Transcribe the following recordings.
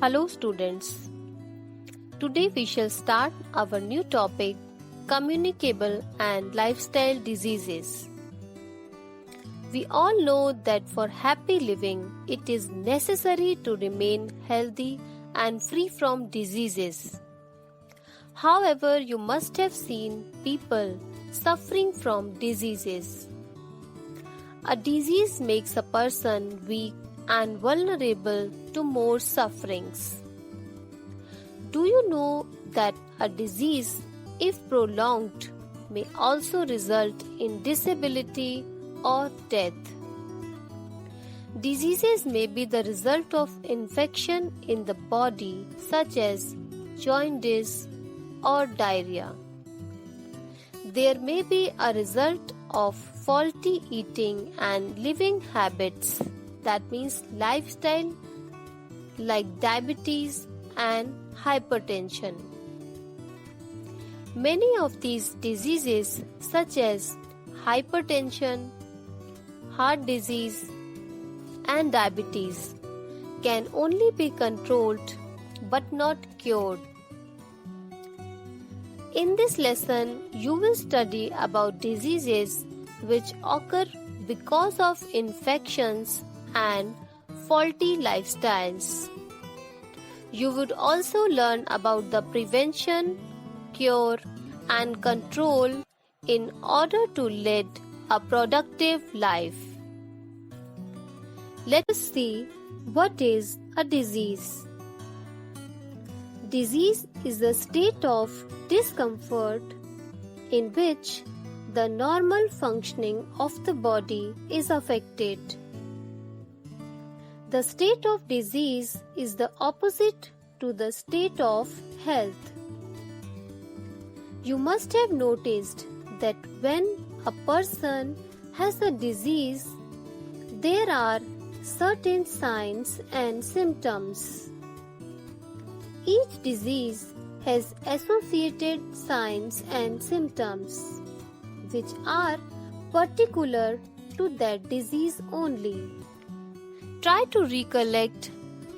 Hello students. Today we shall start our new topic, communicable and lifestyle diseases. We all know that for happy living it is necessary to remain healthy and free from diseases. However, you must have seen people suffering from diseases. A disease makes a person weak and vulnerable to more sufferings. Do you know that a disease, if prolonged, may also result in disability or death? Diseases may be the result of infection in the body such as jaundice or diarrhea. There may be a result of faulty eating and living habits, that means lifestyle, like diabetes and hypertension. Many of these diseases such as hypertension, heart disease and diabetes can only be controlled but not cured. In this lesson, you will study about diseases which occur because of infections and faulty lifestyles. You would also learn about the prevention, cure, and control in order to lead a productive life. Let us see what is a disease. Disease is a state of discomfort in which the normal functioning of the body is affected. The state of disease is the opposite to the state of health. You must have noticed that when a person has a disease, there are certain signs and symptoms. Each disease has associated signs and symptoms, which are particular to that disease only. Try to recollect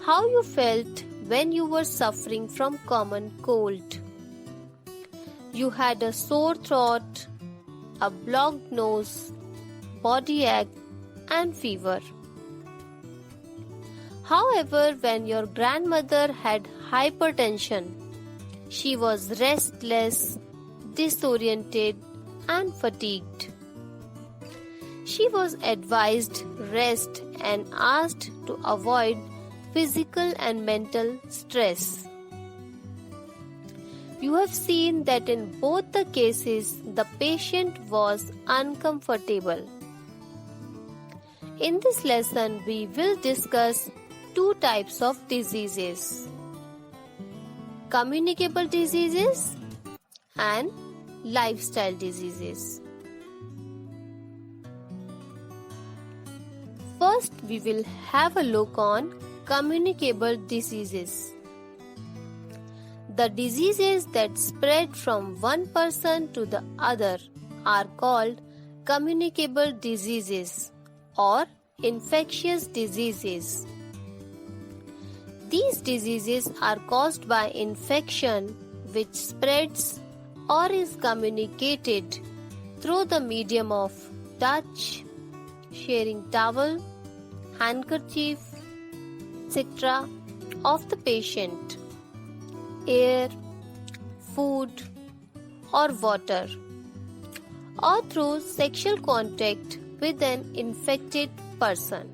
how you felt when you were suffering from common cold. You had a sore throat, a blocked nose, body ache, and fever. However, when your grandmother had hypertension, she was restless, disoriented, and fatigued. She was advised rest and asked to avoid physical and mental stress. You have seen that in both the cases the patient was uncomfortable. In this lesson we will discuss two types of diseases: communicable diseases and lifestyle diseases. First, we will have a look on communicable diseases. The diseases that spread from one person to the other are called communicable diseases or infectious diseases. These diseases are caused by infection which spreads or is communicated through the medium of touch, sharing towel, handkerchief, etc. of the patient, air, food or water, or through sexual contact with an infected person.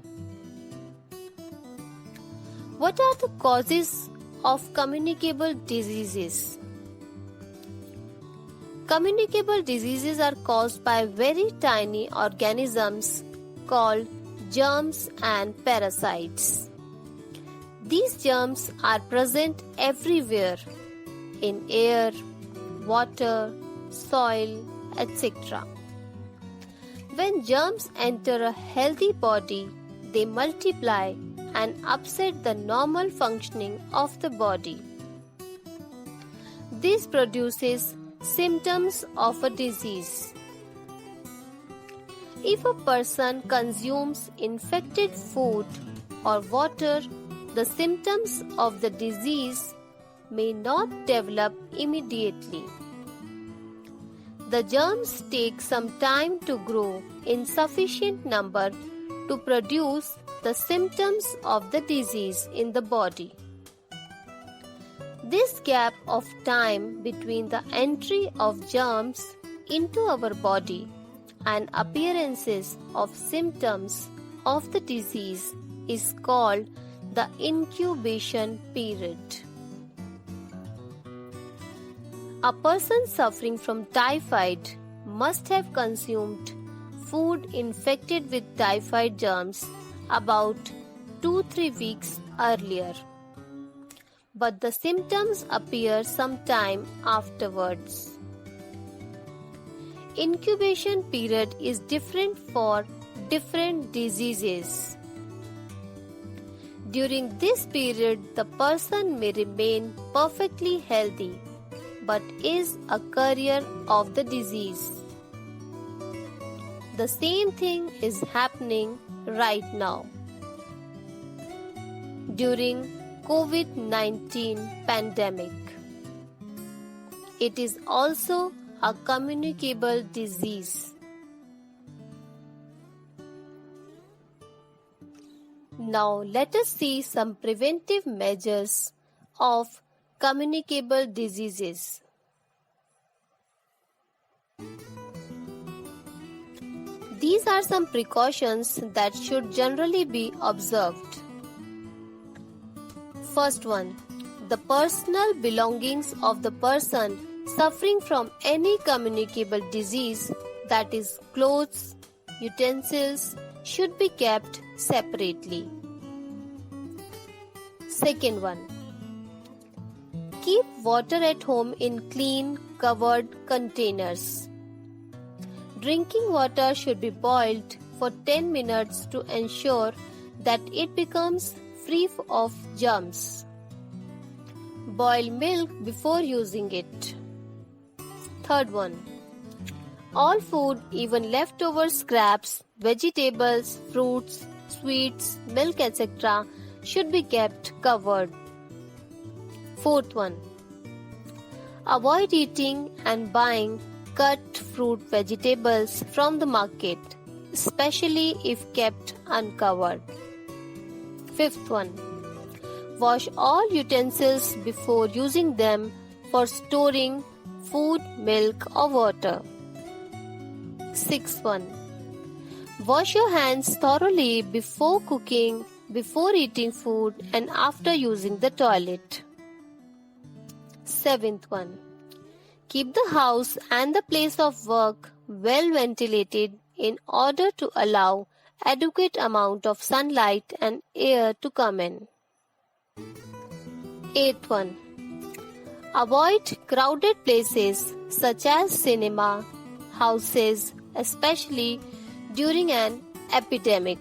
What are the causes of communicable diseases? Communicable diseases are caused by very tiny organisms called germs and parasites. These germs are present everywhere in air, water, soil, etc. When germs enter a healthy body, they multiply and upset the normal functioning of the body. This produces symptoms of a disease. If a person consumes infected food or water the symptoms of the disease may not develop immediately. The germs take some time to grow in sufficient number to produce the symptoms of the disease in the body. This gap of time between the entry of germs into our body and appearances of symptoms of the disease is called the incubation period. A person suffering from typhoid must have consumed food infected with typhoid germs about 2-3 weeks earlier, but the symptoms appear sometime afterwards. Incubation period is different for different diseases. During this period, the person may remain perfectly healthy but is a carrier of the disease. The same thing is happening right now. During COVID-19 pandemic, it is also a communicable disease. Now let us see some preventive measures of communicable diseases. These are some precautions that should generally be observed. First one, the personal belongings of the person suffering from any communicable disease, that is clothes, utensils, should be kept separately. Second one, keep water at home in clean, covered containers. Drinking water should be boiled for 10 minutes to ensure that it becomes free of germs. Boil milk before using it. Third one, all food, even leftover scraps, vegetables, fruits, sweets, milk, etc., should be kept covered. Fourth one, avoid eating and buying cut fruit vegetables from the market, especially if kept uncovered. Fifth one, wash all utensils before using them for storing food, milk or water. Sixth one, wash your hands thoroughly before cooking, before eating food and after using the toilet. Seventh one, keep the house and the place of work well ventilated in order to allow adequate amount of sunlight and air to come in. Eighth one, avoid crowded places such as cinema, houses, especially during an epidemic.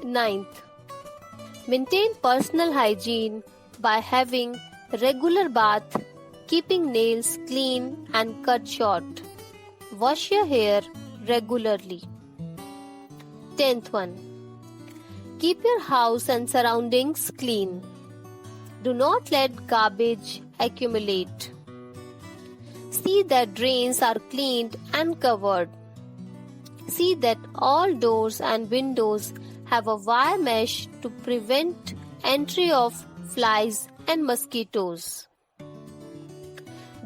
Ninth, maintain personal hygiene by having regular bath, keeping nails clean and cut short. Wash your hair regularly. 10th one, keep your house and surroundings clean. Do not let garbage accumulate. See that drains are cleaned and covered. See that all doors and windows have a wire mesh to prevent entry of flies and mosquitoes.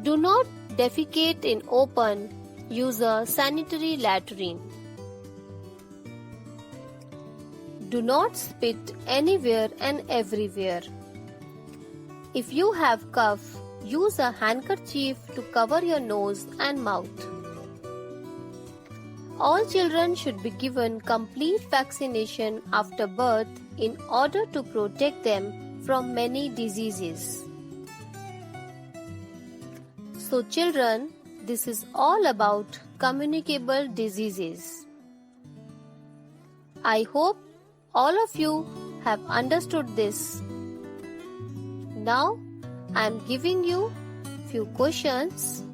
Do not defecate in open. Use a sanitary latrine. Do not spit anywhere and everywhere. If you have cough, use a handkerchief to cover your nose and mouth. All children should be given complete vaccination after birth in order to protect them from many diseases. So children, this is all about communicable diseases. I hope all of you have understood this. Now I am giving you few questions.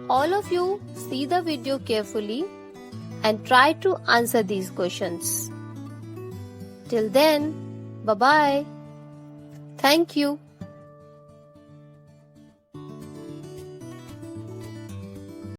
All of you see the video carefully and try to answer these questions. Till then, bye-bye. Thank you.